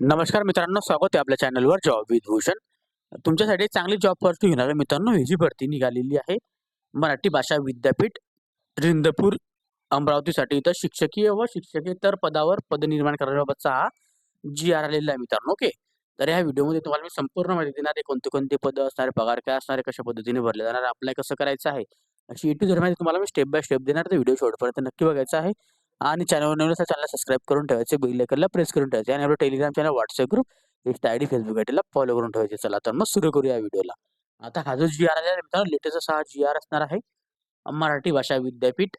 नमस्कार मित्रांनो, स्वागत आहे आपल्या चॅनलवर जॉब विथ भूषण. तुमच्यासाठी चांगली जॉब भरती घेणाऱ्या मित्रांनो, ही जी भरती निघालेली आहे मराठी भाषा विद्यापीठ रिंदपूर अमरावतीसाठी. इथं शिक्षकीय व शिक्षकेतर पदावर पद निर्माण करण्याबाबतचा हा जी आर आलेला आहे मित्रांनो. ओके. तर ह्या व्हिडिओमध्ये तुम्हाला मी संपूर्ण माहिती देणार आहे. कोणते पदं असणार आहे, पगार काय असणार आहे, कशा पद्धतीने भरले जाणार आहे, अप्लाय कसं करायचं आहे, अशी A to Z माहिती तुम्हाला मी स्टेप बाय स्टेप देणार. तर व्हिडिओ शेवटपर्यंत नक्की बघायचा आहे. आणि चॅनलवर नवीन असेल चॅनलला सबस्क्राईब करून ठेवायचे, बेल आयकॉनला प्रेस करून ठेवायचे आणि आपलं Telegram channel, WhatsApp group, Insta ID, Facebook आयडीला फॉलो करून ठेवायचे. चला तर मग सुरू करूया व्हिडिओला. आता हा जो जी-आर आलेला आहे मित्रांनो, लेटेस्ट असा हा जी-आर असणार आहे. मराठी भाषा विद्यापीठ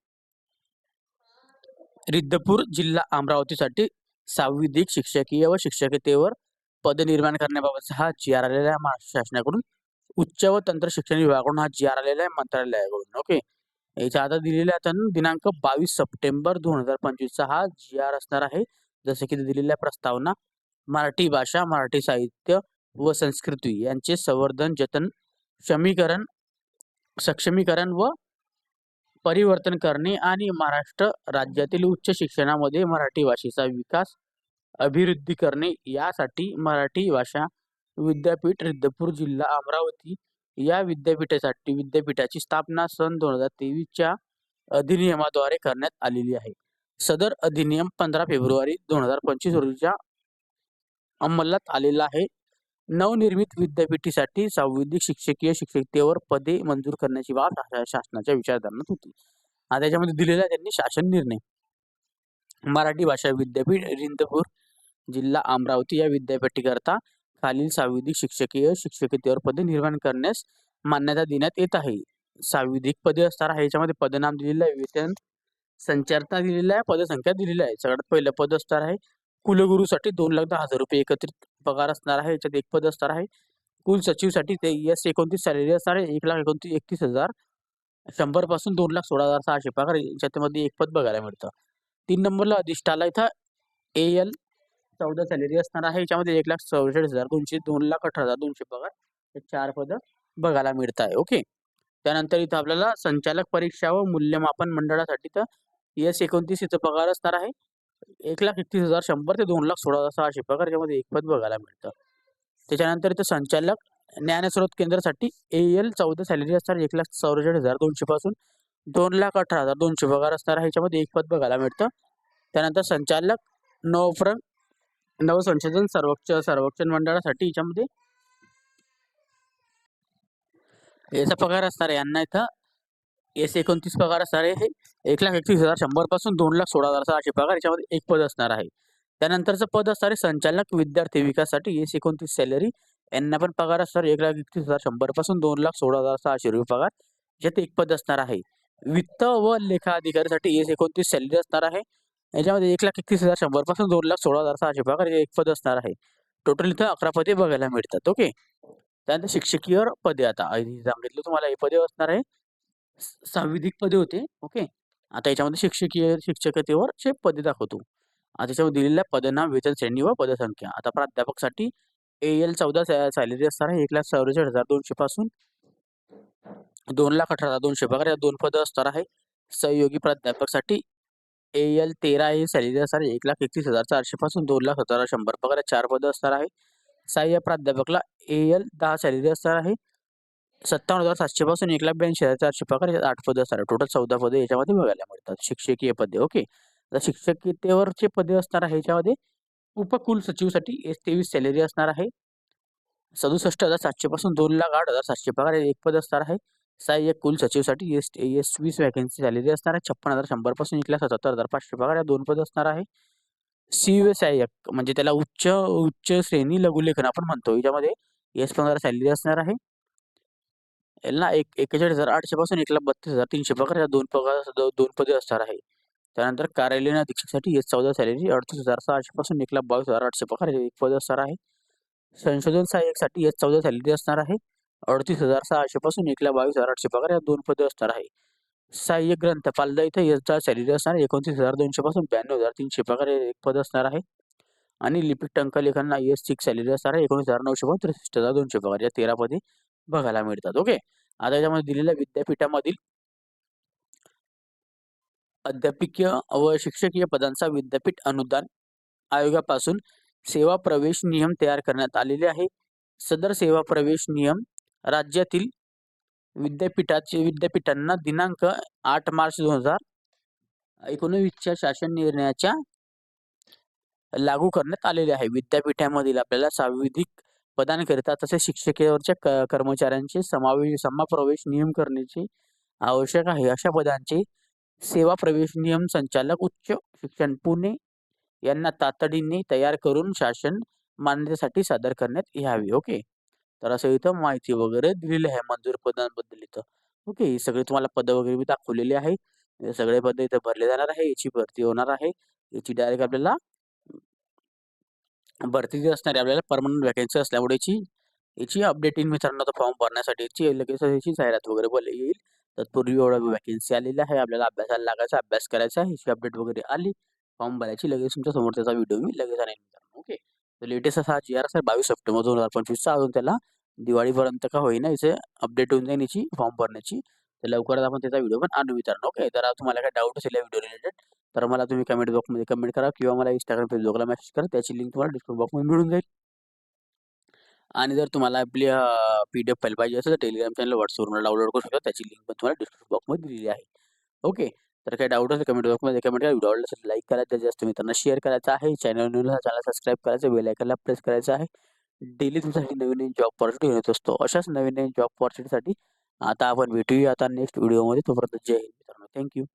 रिद्धपूर जिल्हा अमरावतीसाठी 6वी दीक शिक्षकीय व शिक्षकेतर पद निर्माण करण्याबाबतचा हा जी-आर आलेला आहे महाराष्ट्र शासनाकडून. उच्च व तंत्र शिक्षण विभागाकडून हा जी-आर आलेला आहे मंत्रालयाकडून. ओके. याच्या आता दिलेल्या आता दिनांक 22 सप्टेंबर 2025 चा हा जी-आर असणार आहे. जसं की दिलेल्या प्रस्तावना, मराठी भाषा, मराठी साहित्य व संस्कृती यांचे संवर्धन, जतन, समीकरण, सक्षमीकरण व परिवर्तन करणे आणि महाराष्ट्र राज्यातील उच्च शिक्षणामध्ये मराठी भाषेचा विकास, अभिवृद्धी करणे यासाठी मराठी भाषा विद्यापीठ रिद्धपूर जिल्हा अमरावती या विद्यापीठाची स्थापना सन 2023 च्या अधिनियमाद्वारे करण्यात आलेली आहे. सदर अधिनियम 15 फेब्रुवारी 2025 रोजीच्या अंमलात आलेला आहे. नवनिर्मित विद्यापीठासाठी संविधिक शिक्षकीय शिक्षकेतर पदे मंजूर करण्याची बाब शासनाच्या विचारधारणात होती. आता त्याच्यामध्ये दिलेला त्यांनी शासन निर्णय. मराठी भाषा विद्यापीठ रिंदपूर जिल्हा अमरावती या विद्यापीठाकरता खालील संविधिक शिक्षकीय शिक्षकेतर पदे निर्माण करण्यास मान्यता देण्यात येत आहे. संविधिक पदे असणार आहे. याच्यामध्ये पदनाम दिलेलं आहे, वेतन संचारता दिलेला आहे, पदसंख्या दिलेली आहे. सगळ्यात पहिलं पद असणार आहे कुलगुरूसाठी 2,10,000 रुपये एकत्रित पगार असणार आहे. याच्यात एक पद असणार आहे. कुलसचिवसाठी ते S29 सॅलरी असणार आहे. 1,31,000 100 पासून 2,16,600 पगार. याच्यामध्ये एक पद बघायला मिळतं. 3 नंबरला अधिष्ठाला इथं AL 14 सॅलरी असणार आहे. याच्यामध्ये 1,44,200 2,18,200 पगार. हे 4 पद बघायला मिळत आहे. ओके. त्यानंतर इथं आपल्याला संचालक परीक्षा व मूल्यमापन मंडळासाठी तर S29 इथं पगार असणार आहे. 1,31,100 ते 2,16,600 पगार. याच्यामध्ये एक पद बघायला मिळतं. त्याच्यानंतर इथं संचालक ज्ञानस्रोत केंद्रासाठी AL 14 सॅलरी असणार 1,44,200 पासून 2,18,200 पगार असणार आहे. ह्याच्यामध्ये एक पद बघायला मिळतं. त्यानंतर संचालक नवसंशोधन सर्वेक्षण मंडळासाठी याच्यामध्ये याचा पगार असणार आहे. यांना इथं S29 पगार असणार आहे. 1,31,100 पासून 2,16,600 पगार. याच्यामध्ये एक पद असणार आहे. त्यानंतरचं पद असणार आहे संचालक विद्यार्थी विकासासाठी S29 सॅलरी. यांना पण पगार असणार 1,31,100 पासून 2,16,600 रुपये पगार. याच्यात एक पद असणार आहे. वित्त व लेखा अधिकाऱ्यासाठी S29 सॅलरी असणार आहे. याच्यामध्ये 1,31,100 पासून 2,16,600 पगार. हे एक पद असणार आहे. टोटल इथं 11 पदे बघायला मिळतात. ओके. त्यानंतर शिक्षकीय पदे आता सांगितलं तुम्हाला हे पदे असणार आहे. संविधिक पदे होते. ओके. आता याच्यामध्ये शिक्षकीय शिक्षकेतरचे पदे दाखवतो. आता त्याच्यामध्ये दिलेल्या पदनाम, वेतन श्रेणी व पदसंख्या. आता प्राध्यापकसाठी AL 14 सॅलरी असणार आहे. 1,44,200 पासून 2,18,200 पगार. या 2 पदं असणार आहे. सहयोगी प्राध्यापकसाठी AL 13 ही सॅलरी असणार आहे. 1,31,400 पासून 2,17,100 पगार. या 4 पदं असणार आहे. सहाय्यक प्राध्यापकला AL 10 सॅलरी असणार आहे. 57,700 पासून 1,82,400 पगार. याच्यात 8 पदं असणार आहे. टोटल 14 पदे याच्यामध्ये बघायला मिळतात. शिक्षकीय पदे. ओके. आता शिक्षकेतरचे पदे असणार आहे. याच्यामध्ये उपकुलसचिवसाठी S23 सॅलरी असणार आहे. 67,700 पासून 2,08,700 पगार. एक पद असणार आहे. सहाय्यक कुलसचिवसाठी S20 वॅकन्सी सॅलरी असणार आहे. 56,100 पासून 1,77,500 पगार. या 2 पद असणार आहे. सहाय्यक म्हणजे त्याला उच्च श्रेणी लघुलेखन आपण म्हणतो. याच्यामध्ये S15 सॅलरी असणार आहे. याला 41,800 पासून 1,32,300 पगार. या 2 पदे असणार आहे. त्यानंतर कार्यालयीन अधीक्षकसाठी S14 सॅलरी 38,600 पासून 1,22,800 पगार. हे एक पद असणार आहे. संशोधन सहाय्यकसाठी S14 सॅलरी असणार आहे. 38,600 पासून 1,22,800 पगार. या 2 पदे असणार आहे. सहाय्यक ग्रंथपालदा इथे S10 सॅलरी असणार आहे. 29,200 पासून 92,300 पगार. हे एक पद असणार आहे. आणि लिपिक टंकलेखनला S6 सॅलरी असणार आहे. 19,900 पासून 63,200 पगार. या 13 पदे बघायला मिळतात. ओके. आता याच्यामध्ये दिलेल्या विद्यापीठामधील अध्यापकीय व शिक्षकीय पदांचा विद्यापीठ अनुदान आयोगापासून सेवा प्रवेश नियम तयार करण्यात आलेले आहे. सदर सेवा प्रवेश नियम राज्यातील विद्यापीठांना दिनांक 8 मार्च 2019च्या शासन निर्णयाच्या लागू करण्यात आलेले आहे. विद्यापीठामधील आपल्याला सांविधिक पदांकरिता तसेच शिक्षकेवरच्या कर्मचाऱ्यांचे समाप्रवेश नियम करण्याची आवश्यक आहे. अशा पदांचे सेवा प्रवेश नियम संचालक उच्च शिक्षण पुणे यांना तातडीने तयार करून शासन मान्यतेसाठी सादर करण्यात यावे. ओके. तर असं इथं माहिती वगैरे दिलेली आहे मंजूर पदांबद्दल इथं. ओके. ही सगळी तुम्हाला पदं वगैरे मी दाखवलेली आहे. हे सगळे पदं इथं भरले जाणार आहे. याची भरती होणार आहे. याची डायरेक्ट आपल्याला भरती जी असणार आहे आपल्याला परमनंट व्हॅकन्सी असल्यामुळे याची अपडेट येईल मित्रांनो. आता फॉर्म भरण्यासाठी लगेच याची जाहिरात वगैरे येईल. तत्पूर्वी एवढा व्हॅकन्सी आलेली आहे. आपल्याला अभ्यासाला लागायचा, अभ्यास करायचा आहे. याची अपडेट वगैरे आली. फॉर्म भरायची लगेच तुमच्या समोर त्याचा व्हिडिओ मी लगेच आणेन मित्रांनो. ओके. तर लेटेस्ट असा जी-आर असेल 22 सप्टेंबर 2025चा. अजून त्याला दिवाळीपर्यंत का होईना याचे अपडेट होऊन जाईल याची फॉर्म भरण्याची. तर लवकरच आपण त्याचा व्हिडिओ पण आणू मित्रांनो. ओके. तर तुम्हाला काही डाऊट असेल या व्हिडिओ रिलेटेड तर मला तुम्ही कमेंट बॉक्समध्ये कमेंट करा किंवा मला Instagram, Facebookला मेसेज करा. त्याची लिंक तुम्हाला डिस्क्रिप्शन बॉक्समध्ये मिळून जाईल. आणि जर तुम्हाला आपली PDF फाईल पाहिजे असेल तर टेलिग्राम चॅनल WhatsAppवरून डाउनलोड करू शकता. त्याची लिंक पण तुम्हाला डिस्क्रिप्शन बॉक्समध्ये दिलेली आहे. ओके. तर काही डाऊट असेल कमेंट बॉक्समध्ये कमेंट करा. व्हिडिओ आवडला असेल लाईक करा. जास्तीत जास्त मित्रांना शेअर करायचा आहे. चॅनल सबस्क्राईब करायचं, बेल आयकॉनला प्रेस करायचं आहे. डेली तुमच्यासाठी नवीन जॉब अपॉर्च्युनिटी येत असतो. अशाच नवीन जॉब अपॉर्च्युनिटीसाठी आता आपण भेटूया आता नेक्स्ट व्हिडिओमध्ये. तोपर्यंत जय हिंद मित्रांनो. Thank you.